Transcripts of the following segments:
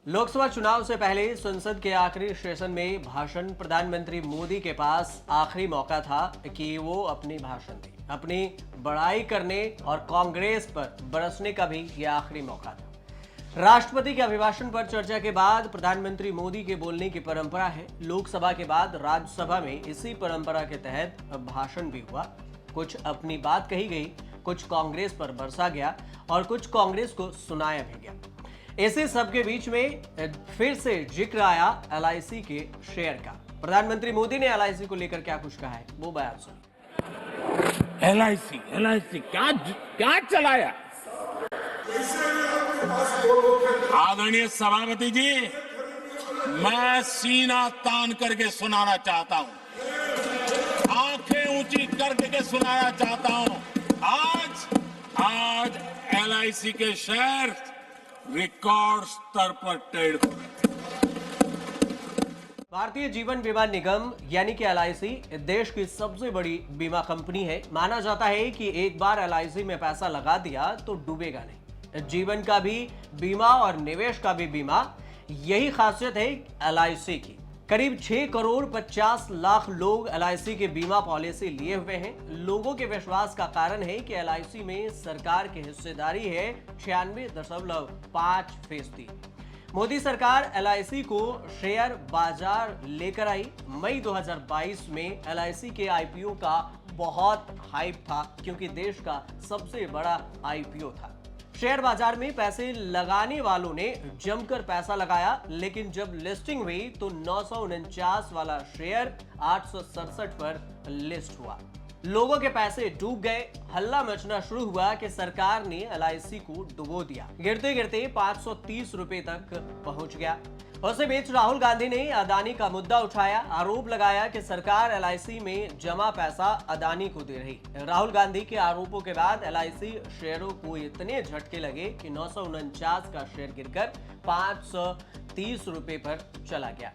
लोकसभा चुनाव से पहले संसद के आखिरी सेशन में भाषण प्रधानमंत्री मोदी के पास आखिरी मौका था कि वो अपनी भाषण दे, अपनी बड़ाई करने और कांग्रेस पर बरसने का भी ये आखिरी मौका था। राष्ट्रपति के अभिभाषण पर चर्चा के बाद प्रधानमंत्री मोदी के बोलने की परंपरा है। लोकसभा के बाद राज्यसभा में इसी परंपरा के तहत भाषण भी हुआ। कुछ अपनी बात कही गई, कुछ कांग्रेस पर बरसा गया और कुछ कांग्रेस को सुनाया भी गया। इसी सबके बीच में फिर से जिक्र आया एलआईसी के शेयर का। प्रधानमंत्री मोदी ने एलआईसी को लेकर क्या कुछ कहा है, वो बयान सुनिए। एलआईसी क्या क्या चलाया। आदरणीय सभापति जी, मैं सीना तान करके सुनाना चाहता हूं, आंखें ऊंची करके सुनाना चाहता हूं। आज एलआईसी के शेयर रिकॉर्ड स्तर पर ट्रेड हो रहे। भारतीय जीवन बीमा निगम यानी कि एलआईसी देश की सबसे बड़ी बीमा कंपनी है। माना जाता है कि एक बार एलआईसी में पैसा लगा दिया तो डूबेगा नहीं। जीवन का भी बीमा और निवेश का भी बीमा, यही खासियत है एलआईसी की। करीब 6 करोड़ 50 लाख लोग एलआईसी के बीमा पॉलिसी लिए हुए हैं। लोगों के विश्वास का कारण है कि एलआईसी में सरकार की हिस्सेदारी है 96.5%। मोदी सरकार एलआईसी को शेयर बाजार लेकर आई। मई 2022 में एलआईसी के आईपीओ का बहुत हाइप था क्योंकि देश का सबसे बड़ा आईपीओ था। शेयर बाजार में पैसे लगाने वालों ने जमकर पैसा लगाया, लेकिन जब लिस्टिंग हुई तो 949 वाला शेयर 867 पर लिस्ट हुआ। लोगों के पैसे डूब गए। हल्ला मचना शुरू हुआ कि सरकार ने एलआईसी को डुबो दिया। गिरते गिरते 530 रुपए तक पहुंच गया। उसी बीच राहुल गांधी ने अदानी का मुद्दा उठाया। आरोप लगाया कि सरकार एलआईसी में जमा पैसा अदानी को दे रही। राहुल गांधी के आरोपों के बाद एलआईसी शेयरों को इतने झटके लगे कि 949 का शेयर गिरकर 530 रुपए पर चला गया।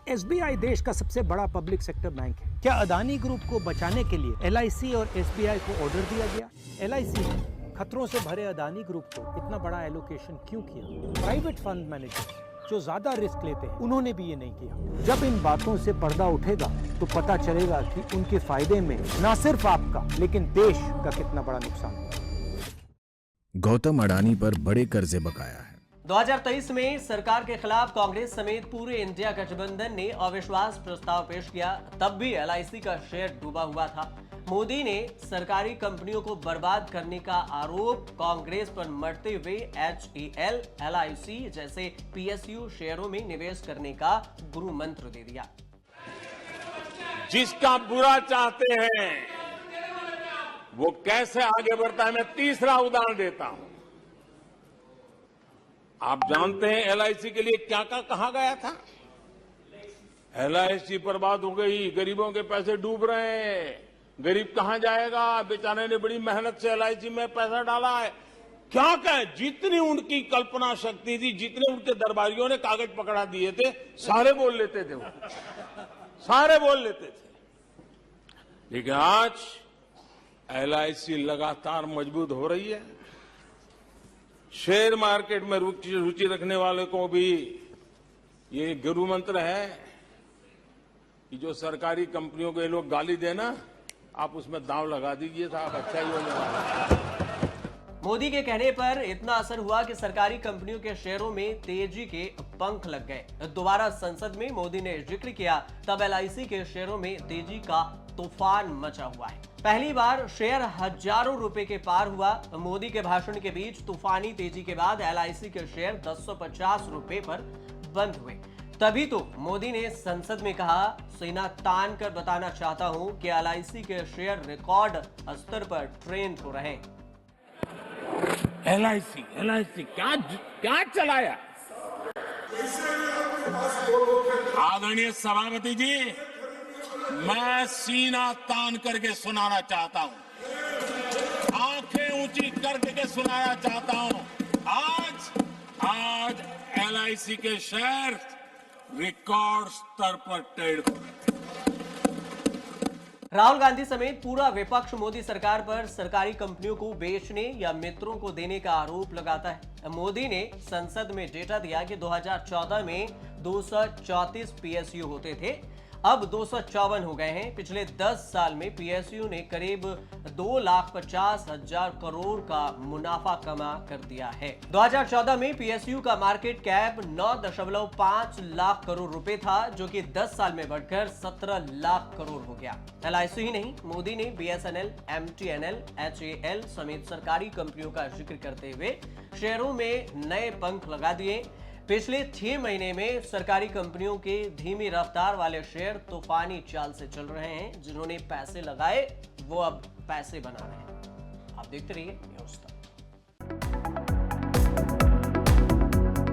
एसबीआई देश का सबसे बड़ा पब्लिक सेक्टर बैंक है। क्या अदानी ग्रुप को बचाने के लिए एलआईसी और एसबीआई को ऑर्डर दिया गया? एलआईसी ने खतरों से भरे अदानी ग्रुप को इतना बड़ा एलोकेशन क्यों किया? प्राइवेट फंड मैनेजर जो ज्यादा रिस्क लेते हैं, उन्होंने भी ये नहीं किया। जब इन बातों से पर्दा उठेगा तो पता चलेगा कि उनके फायदे में न सिर्फ आपका लेकिन देश का कितना बड़ा नुकसान हुआ। गौतम अडानी पर बड़े कर्जे बकाया है। 2023 में सरकार के खिलाफ कांग्रेस समेत पूरे इंडिया गठबंधन ने अविश्वास प्रस्ताव पेश किया। तब भी एलआईसी का शेयर डूबा हुआ था। मोदी ने सरकारी कंपनियों को बर्बाद करने का आरोप कांग्रेस पर मढ़ते हुए HAL, एलआईसी जैसे PSU शेयरों में निवेश करने का गुरु मंत्र दे दिया। जिसका बुरा चाहते हैं वो कैसे आगे बढ़ता है, मैं तीसरा उदाहरण देता हूं। आप जानते हैं एलआईसी के लिए क्या क्या कहा गया था? एलआईसी बर्बाद हो गई, गरीबों के पैसे डूब रहे हैं, गरीब कहां जाएगा, बेचारे ने बड़ी मेहनत से एलआईसी में पैसा डाला है। क्या कहें, जितनी उनकी कल्पना शक्ति थी, जितने उनके दरबारियों ने कागज पकड़ा दिए थे, सारे बोल लेते थे वो, सारे बोल लेते थे। लेकिन आज एलआईसी लगातार मजबूत हो रही है। शेयर मार्केट में रुचि रखने वाले को भी ये गुरु मंत्र है कि जो सरकारी कंपनियों को ये लोग गाली देना, आप उसमें दांव लगा दीजिए साहब, अच्छा ही होने वाला है। मोदी के कहने पर इतना असर हुआ कि सरकारी कंपनियों के शेयरों में तेजी के पंख लग गए। दोबारा संसद में मोदी ने जिक्र किया, तब एलआईसी के शेयरों में तेजी का तूफान मचा हुआ है। पहली बार शेयर हजारों रुपए के पार हुआ। मोदी के भाषण के बीच तूफानी तेजी के बाद एलआईसी के शेयर 1050 रुपए पर बंद हुए। तभी तो मोदी ने संसद में कहा, सीना तान कर बताना चाहता हूं कि एलआईसी के शेयर रिकॉर्ड स्तर पर ट्रेंड हो रहे हैं। एलआईसी क्या क्या चलाया। आदरणीय सभापति जी, मैं सीना तान करके सुनाना चाहता हूं, आंखें ऊंची करके सुनाना चाहता हूं। आज एलआईसी के शेयर रिकॉर्ड स्तर पर ट्रेड हो रहे हैं। राहुल गांधी समेत पूरा विपक्ष मोदी सरकार पर सरकारी कंपनियों को बेचने या मित्रों को देने का आरोप लगाता है। मोदी ने संसद में डेटा दिया कि 2014 में 234 पीएसयू होते थे, अब 254 हो गए हैं। पिछले 10 साल में पीएसयू ने करीब 2,50,000 करोड़ का मुनाफा कमा कर दिया है। 2014 में पीएसयू का मार्केट कैप 9.5 लाख करोड़ रुपए था, जो कि 10 साल में बढ़कर 17 लाख करोड़ हो गया। एलआईसी ही नहीं, मोदी ने बीएसएनएल, एमटीएनएल, एचएएल समेत सरकारी कंपनियों का जिक्र करते हुए शेयरों में नए पंख लगा दिए। पिछले 6 महीने में सरकारी कंपनियों के धीमी रफ्तार वाले शेयर तूफानी चाल से चल रहे हैं। जिन्होंने पैसे लगाए वो अब पैसे बना रहे हैं। आप देखते रहिए न्यूज़।